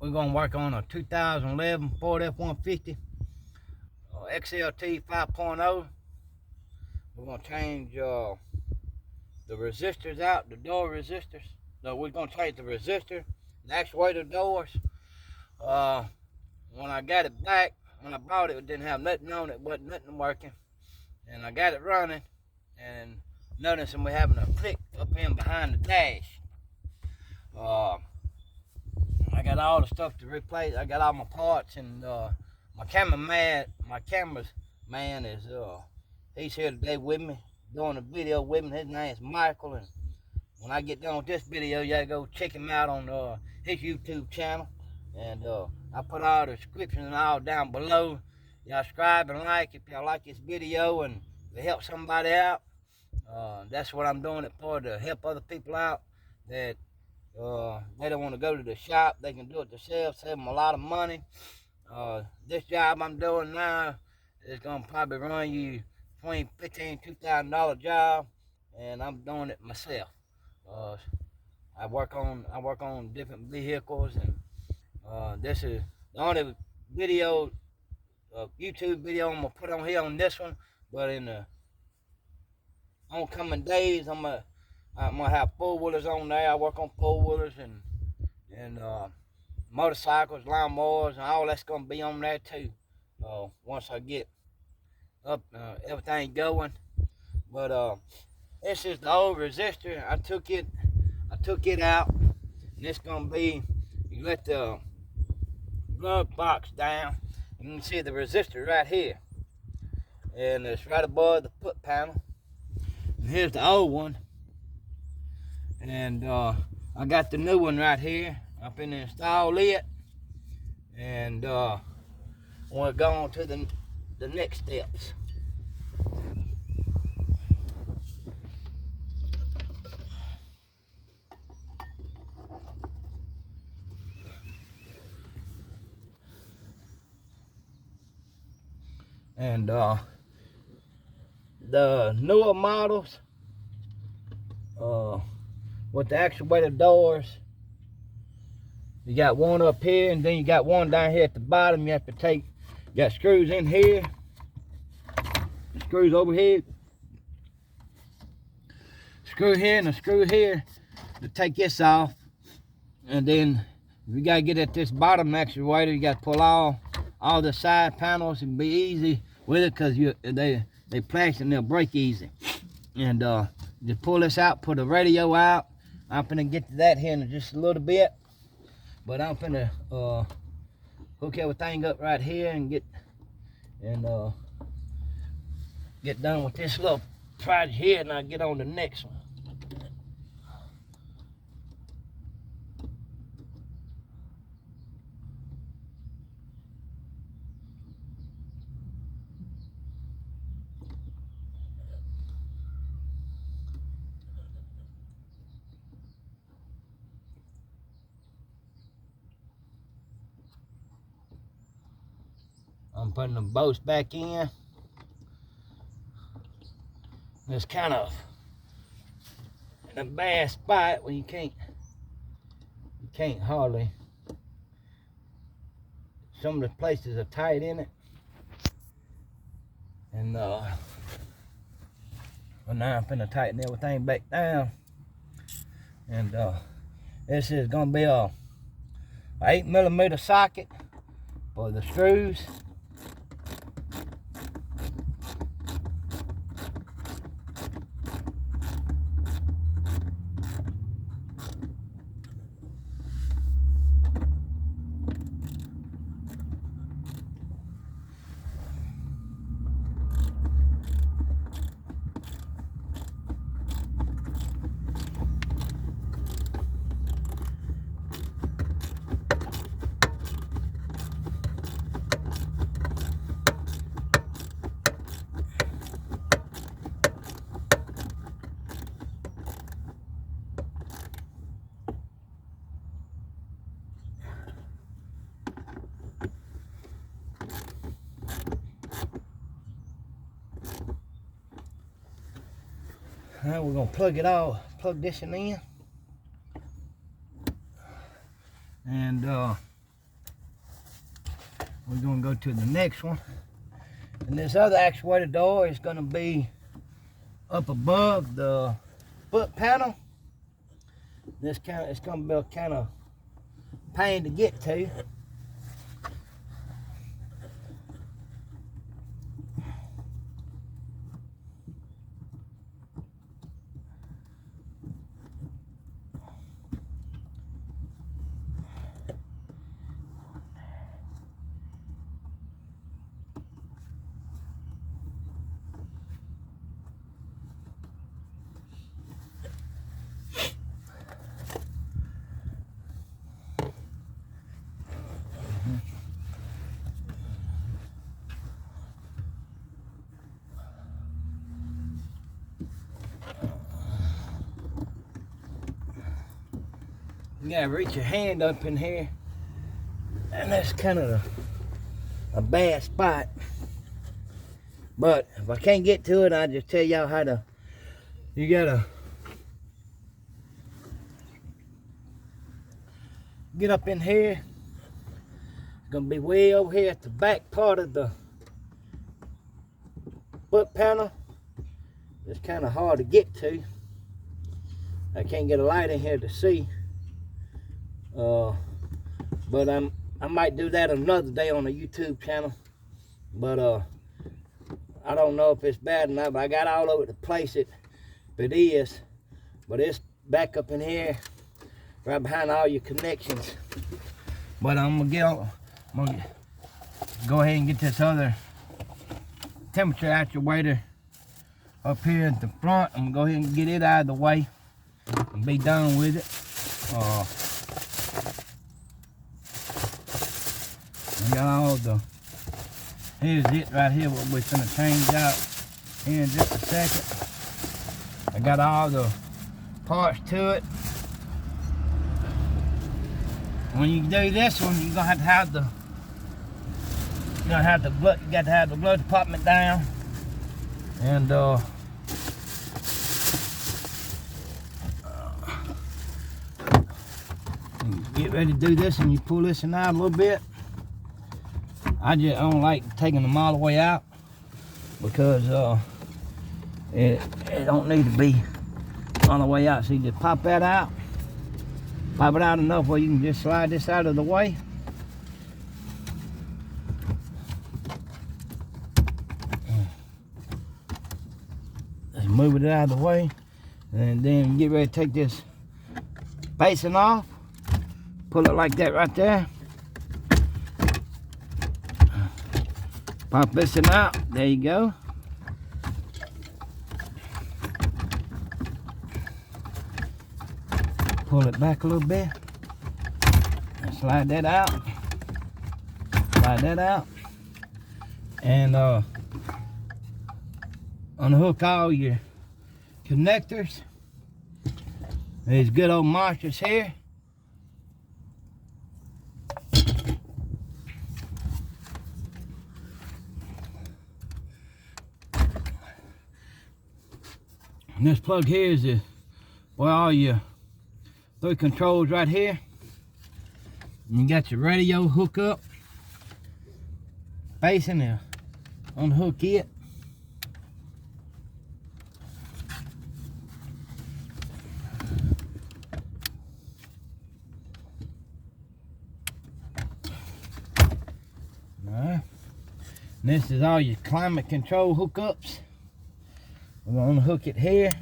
We're gonna work on a 2011 Ford F-150 XLT 5.0. We're gonna change the resistors out, the door resistors. No, we're gonna change the resistor, the actuator doors. When I got it back, when I bought it, it didn't have nothing on it, wasn't nothing working. And I got it running, and noticing we're having a click up in behind the dash. I got all the stuff to replace. I got all my parts, and my camera's man is he's here today with me, doing a video with me. His name's Michael, and when I get done with this video, y'all go check him out on his YouTube channel. And I put all the descriptions and all down below. Y'all subscribe and like if y'all like this video and it help somebody out. That's what I'm doing it for, to help other people out that they don't want to go to the shop. They can do it themselves, save them a lot of money. This job I'm doing now is gonna probably run you between $1,500 to $2,000 and I'm doing it myself. I work on different vehicles, and this is the only video, YouTube video I'm gonna put on here on this one. But in the oncoming days, I'm gonna have four-wheelers on there. I work on four-wheelers and motorcycles, lawnmowers, and all that's gonna be on there too. Once I get up everything going. But this is the old resistor. I took it out, and it's gonna be, you let the glove box down, and you can see the resistor right here, and it's right above the foot panel. And here's the old one, and I got the new one right here. I'm finna install it, and we'll go on to the next steps. And the newer models with the actuator doors, you got one up here and then you got one down here at the bottom. You have to take, you got screws in here, screws over here, screw here and a screw here to take this off. And then if you gotta get at this bottom actuator, you gotta pull all the side panels and be easy with it, because they plastic and they'll break easy. And just pull this out, put the radio out. I'm gonna get to that here in just a little bit, but I'm gonna hook everything up right here and get done with this little project here, and I'll get on the next one. I'm putting the bolts back in. It's kind of in a bad spot where you can't hardly. Some of the places are tight in it, and well, now I'm finna tighten everything back down. And this is gonna be a 8mm socket for the screws. Now we're gonna plug this in, and we're gonna go to the next one. And this other actuator door is gonna be up above the foot panel. It's gonna be a kind of pain to get to. You gotta reach your hand up in here, and that's kind of a bad spot. But if I can't get to it, I'll just tell y'all how to. You gotta get up in here. It's gonna be way over here at the back part of the foot panel. It's kind of hard to get to. I can't get a light in here to see. But I might do that another day on the YouTube channel. But I don't know if it's bad or not, but I got all over to place it if it is. But it's back up in here, right behind all your connections. But I'm gonna go ahead and get this other temperature actuator up here at the front. I'm gonna go ahead and get it out of the way and be done with it. I got all the, here's it right here, what we're gonna change out here in just a second. I got all the parts to it. When you do this one, you're gonna have the, you got to have the blood department down, and get ready to do this, and you pull this in out a little bit. I don't like taking them all the way out because it don't need to be all the way out. So you just pop that out, pop it out enough where you can just slide this out of the way. Just move it out of the way, and then get ready to take this facing off. Pull it like that right there. Pop this one out. There you go. Pull it back a little bit. And slide that out. Slide that out. And unhook all your connectors. These good old monsters here. And this plug here is where all your 3 controls right here. And you got your radio hook up, facing there. Unhook it. Alright. This is all your climate control hookups. We're going to unhook it here.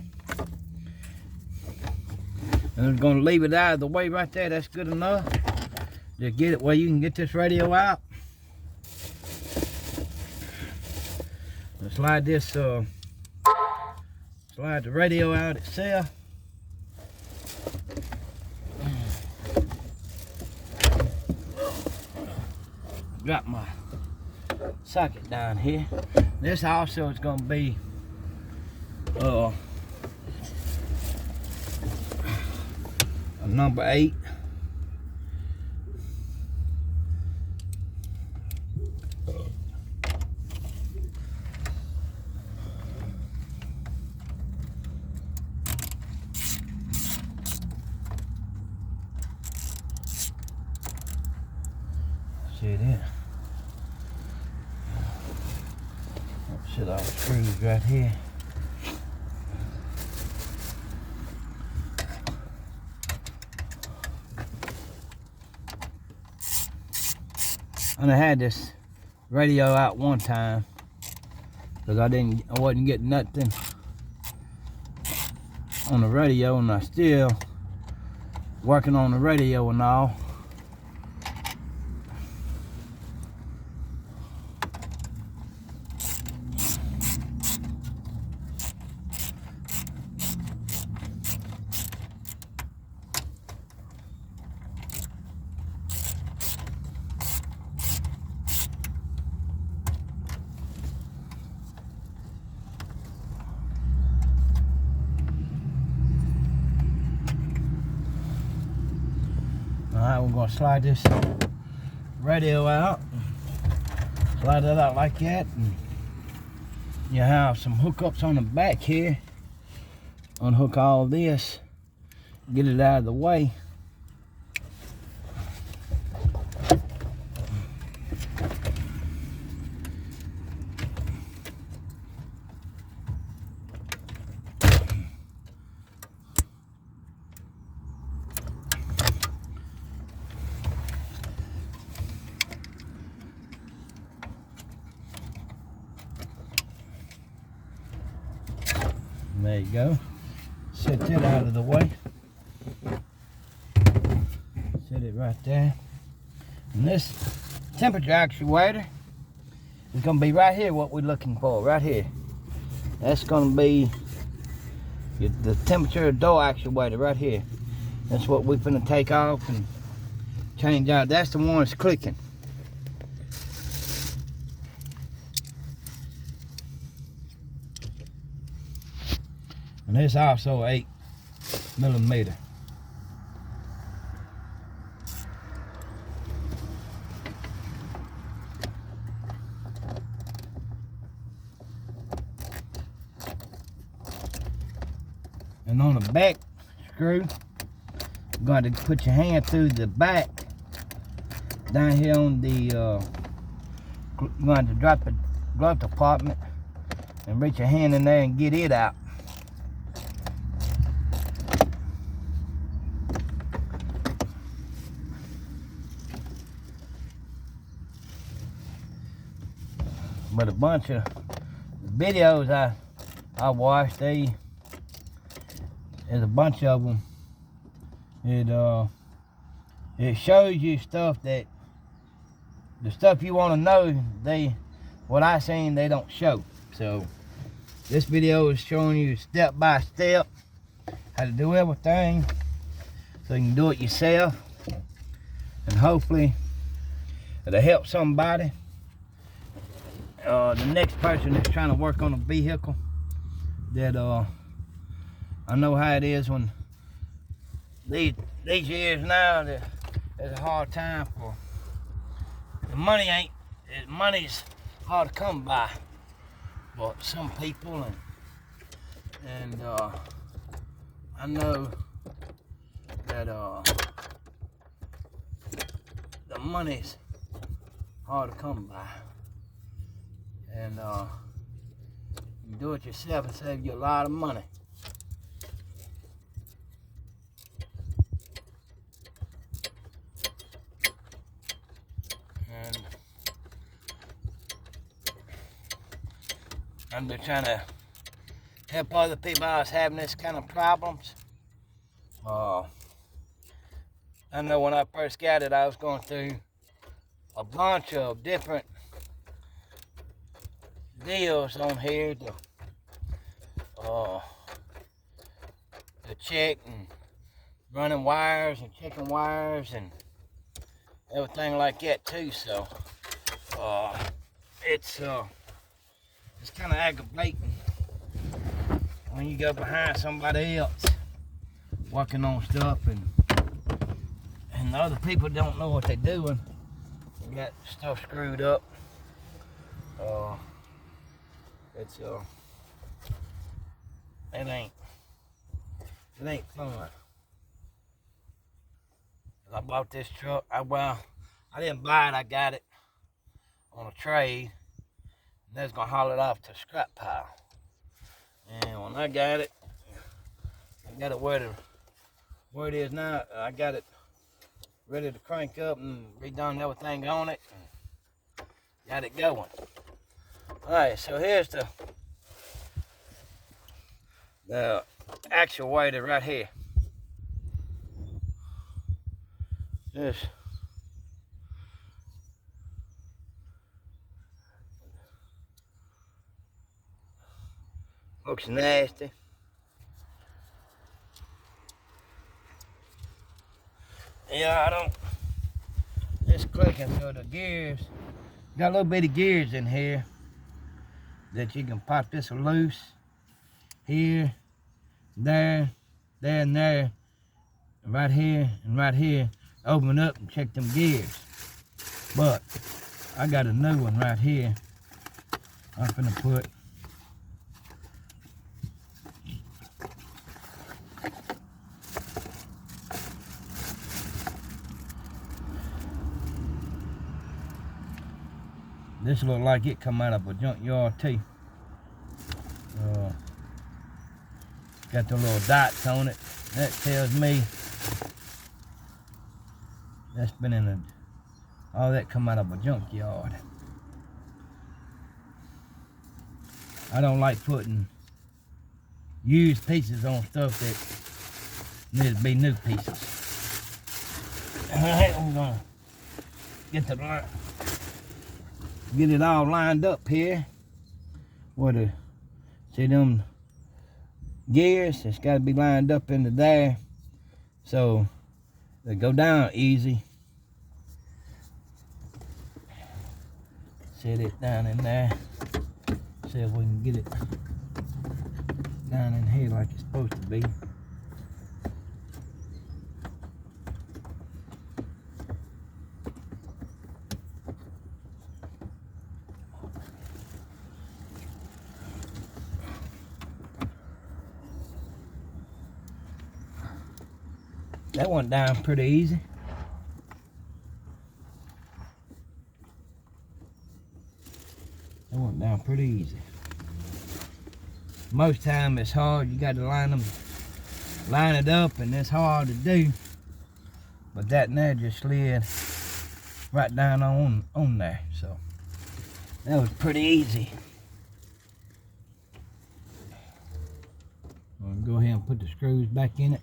And I'm going to leave it out of the way right there. That's good enough. Just get it where you can get this radio out. Let's slide this, slide the radio out itself. Drop my socket down here. This also is going to be a number 8. See it here. to those screws right here. And I had this radio out one time because I wasn't getting nothing on the radio, and I still working on the radio and all. Alright, we're going to slide this radio out. Slide that out like that. And you have some hookups on the back here. Unhook all this. Get it out of the way. There you go. Set that out of the way. Set it right there. And this temperature actuator is going to be right here, what we're looking for, right here. That's going to be the temperature door actuator right here. That's what we're going to take off and change out. That's the one that's clicking. And it's also 8mm. And on the back screw, you're going to put your hand through the back down here on the, you're going to drop the glove compartment and reach your hand in there and get it out. But a bunch of videos I watched, there's a bunch of them. It shows you stuff that the stuff you want to know. What I seen, they don't show. So this video is showing you step by step how to do everything, so you can do it yourself, and hopefully it'll help somebody. The next person that's trying to work on a vehicle, that I know how it is when these years now, that there's a hard time for the money's hard to come by, but some people, and I know that the money's hard to come by. And you do it yourself and save you a lot of money. And I've been trying to help other people that's having this kind of problems. I know when I first got it, I was going through a bunch of different deals on here to check and running wires and checking wires and everything like that too. So it's kind of aggravating when you go behind somebody else working on stuff, and the other people don't know what they're doing. They got stuff screwed up. It ain't fun. I bought this truck. I didn't buy it. I got it on a trade. That's gonna haul it off to the scrap pile. And when I got it where it is now. I got it ready to crank up and redone everything on it. Got it going. Alright, so here's the actuator right here. This looks nasty. Yeah, I don't. It's clicking, so the gears got a little bitty gears in here that you can pop this loose. Here, there, and there, and right here and right here. Open up and check them gears. But I got a new one right here. I'm gonna put this. Look like it come out of a junkyard too. Got the little dots on it. That tells me that's been in all that come out of a junkyard. I don't like putting used pieces on stuff that needs to be new pieces. Alright, I'm gonna get it all lined up here. See them gears? It's got to be lined up into there so they go down easy. Set it down in there. See if we can get it down in here like it's supposed to be. That went down pretty easy. That went down pretty easy. Most time it's hard. You got to line it up, and it's hard to do. But that and there just slid right down on there. So that was pretty easy. I'll go ahead and put the screws back in it.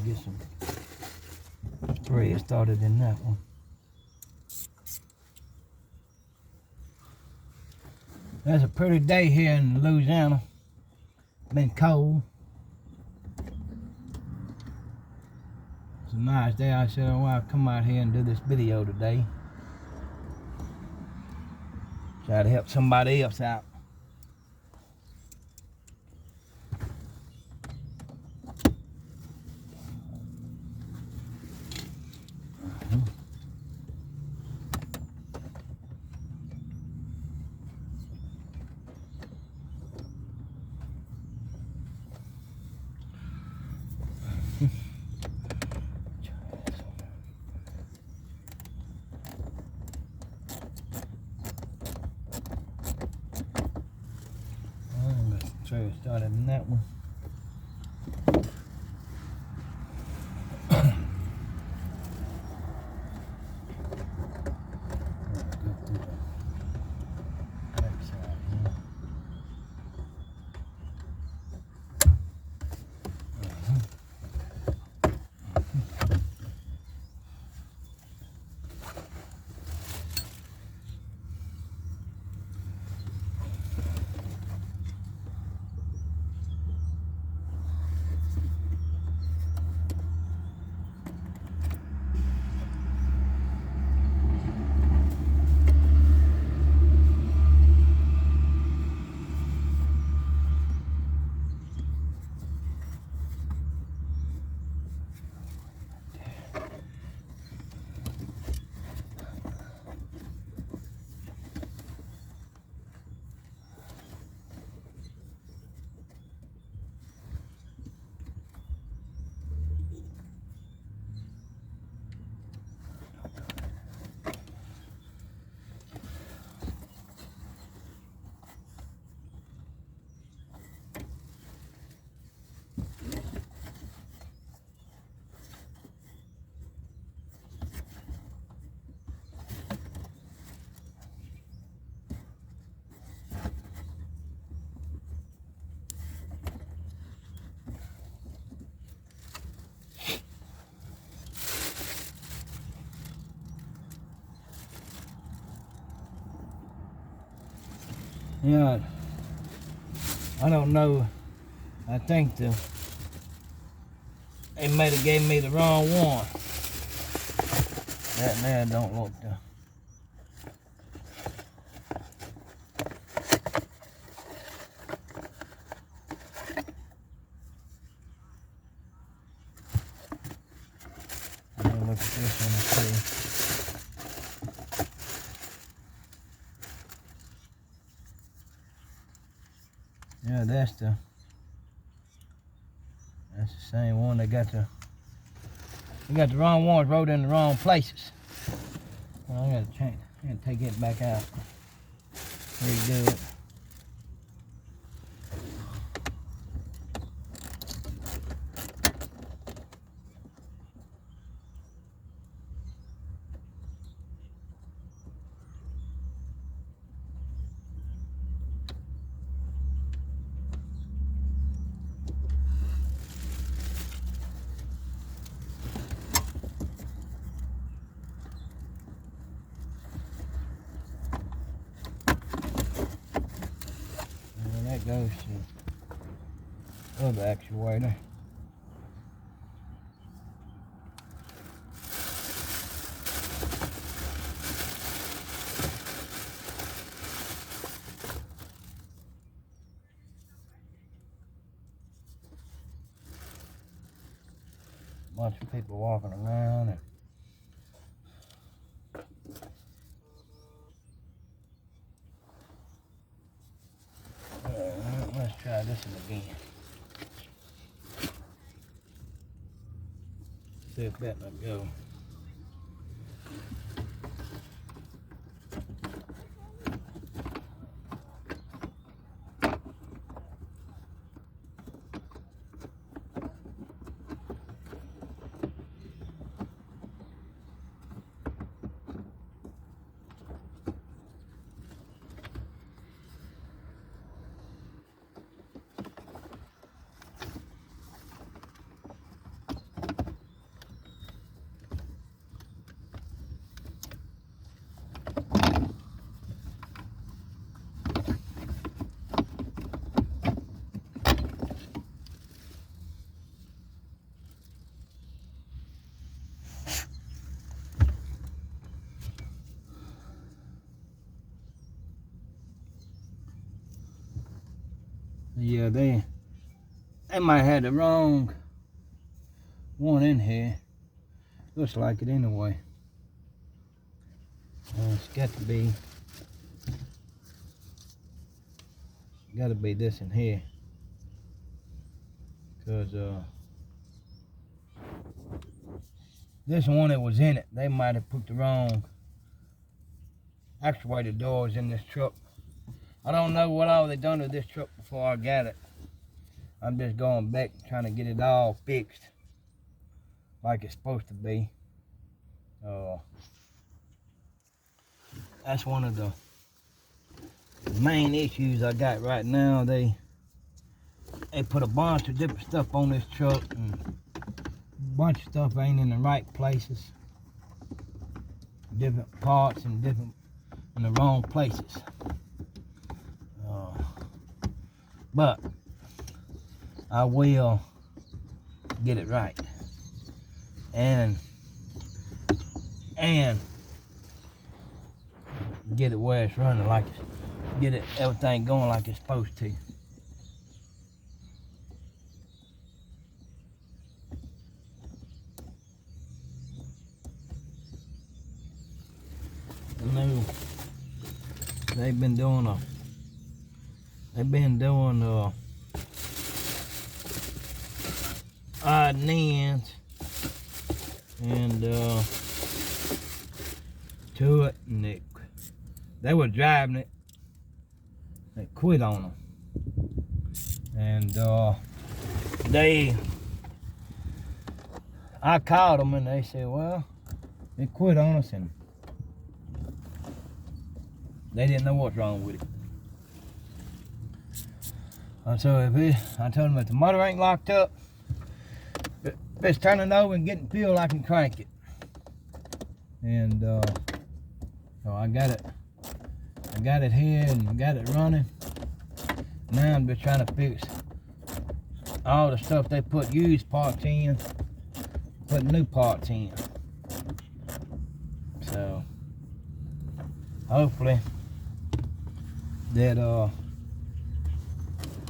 Get some thread started in that one. That's a pretty day here in Louisiana. Been cold. It's a nice day. I said, well, I'll come out here and do this video today. Try to help somebody else out. Try to start in that one. Yeah, I don't know. I think they might have gave me the wrong one. That there don't look the. Look at this one and see. Yeah, that's the same one. They got the wrong ones wrote in the wrong places. Well, I gotta change. I gotta take it back out. Redo it. That goes to the other actuator. Bunch of people walking around and let's try this one again. See if that will go. Yeah, they might have the wrong one in here. Looks like it anyway. It's got to be this in here, cause this one that was in it, they might have put the wrong actuator doors in this truck. I don't know what all they done to this truck before I got it. I'm just going back trying to get it all fixed like it's supposed to be. That's one of the main issues I got right now. They put a bunch of different stuff on this truck, and a bunch of stuff ain't in the right places. Different parts and in the wrong places. But I will get it right and get it where it's running like it's, get it everything going like it's supposed to. I know they've been doing odd and ends and to it, and they were driving it. They quit on them, and I called them and they said, well, they quit on us and they didn't know what's wrong with it. So I told them if the motor ain't locked up, if it's turning over and getting fuel, I can crank it. And so I got it I got it here and got it running. Now I'm just trying to fix all the stuff they put used parts in, put new parts in. So hopefully that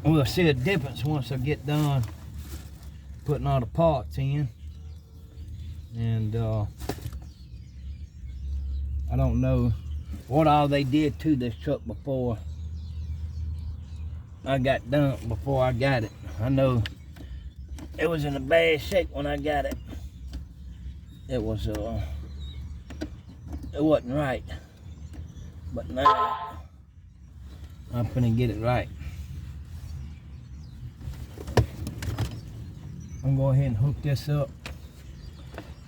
we'll see a difference once I get done putting all the parts in. And I don't know what all they did to this truck before I got done, before I got it. I know it was in a bad shape when I got it. It wasn't right. But now I'm finna get it right. I'm gonna go ahead and hook this up,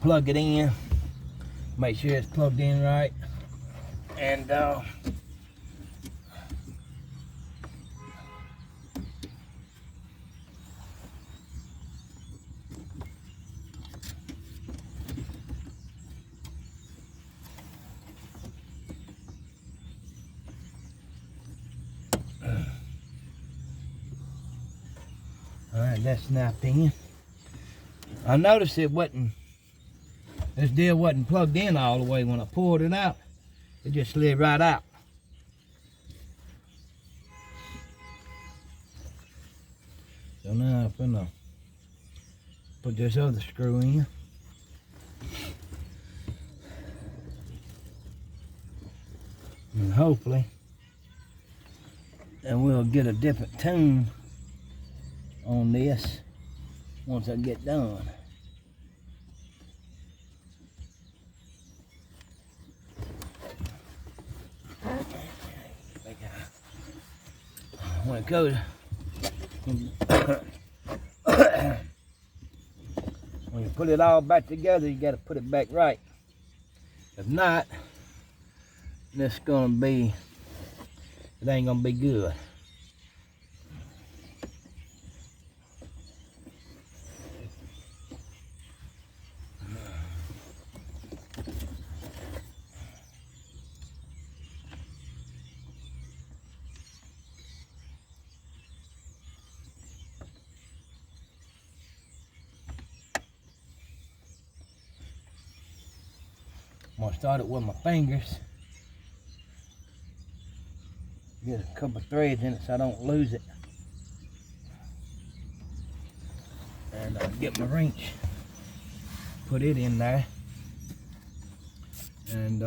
plug it in, make sure it's plugged in right, and alright, that's snapped in. I noticed this deal wasn't plugged in all the way when I pulled it out. It just slid right out. So now I'm gonna put this other screw in. And hopefully, and we'll get a different tune on this once I get done. When it goes, when you put it all back together, you got to put it back right. If not, it's gonna be, it ain't gonna be good. I'm gonna start it with my fingers. Get a couple threads in it so I don't lose it. And get my wrench, put it in there, and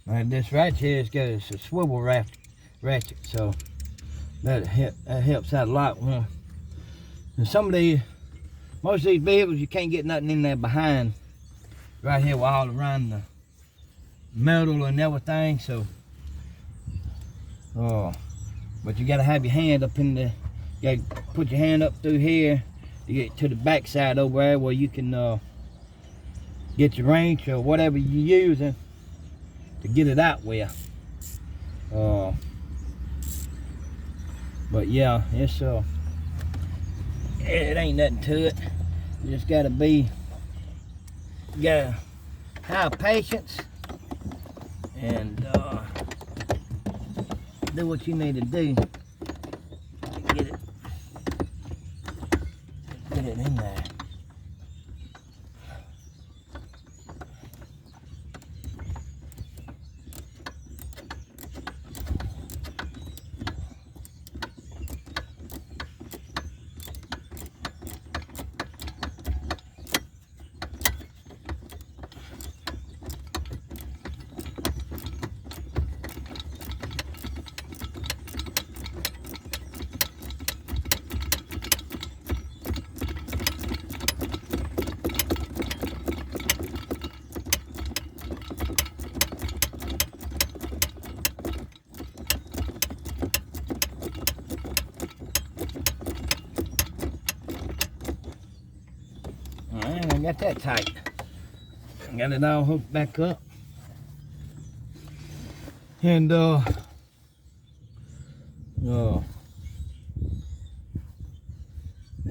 like this ratchet here, it's got a swivel ratchet, so that helps out a lot. And most of these vehicles, you can't get nothing in there behind, right here, all around the metal and everything. So, but you gotta have your hand up in the, you gotta put your hand up through here to get to the back side over there where you can get your wrench or whatever you're using to get it out with. But yeah, it's it ain't nothing to it. You just gotta have patience and do what you need to do to get it in there. Alright, I got that tight. Got it all hooked back up. And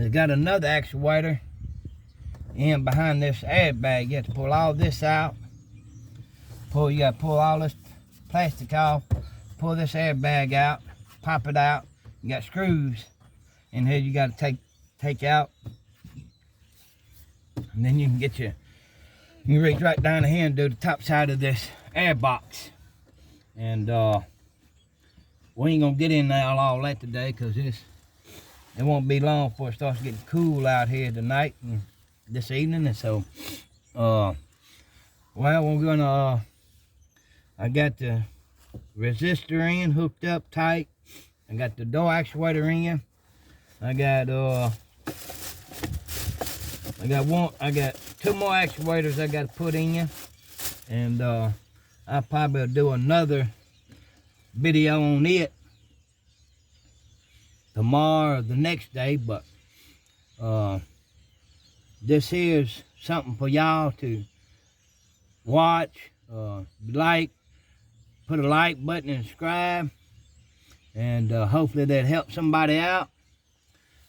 It's got another actuator in behind this airbag. You have to pull all this out. You got to pull all this plastic off. Pull this airbag out. Pop it out. You got screws in here you got to take out. And then you can reach right down here and do the top side of this air box. And we ain't gonna get in there all that today, because it won't be long before it starts getting cool out here tonight and this evening. And so well, we're gonna I got the resistor in hooked up tight. I got the door actuator in. I got two more actuators I got to put in, and I'll probably do another video on it tomorrow or the next day. But this here's something for y'all to watch. Put a like button and subscribe, and hopefully that helps somebody out.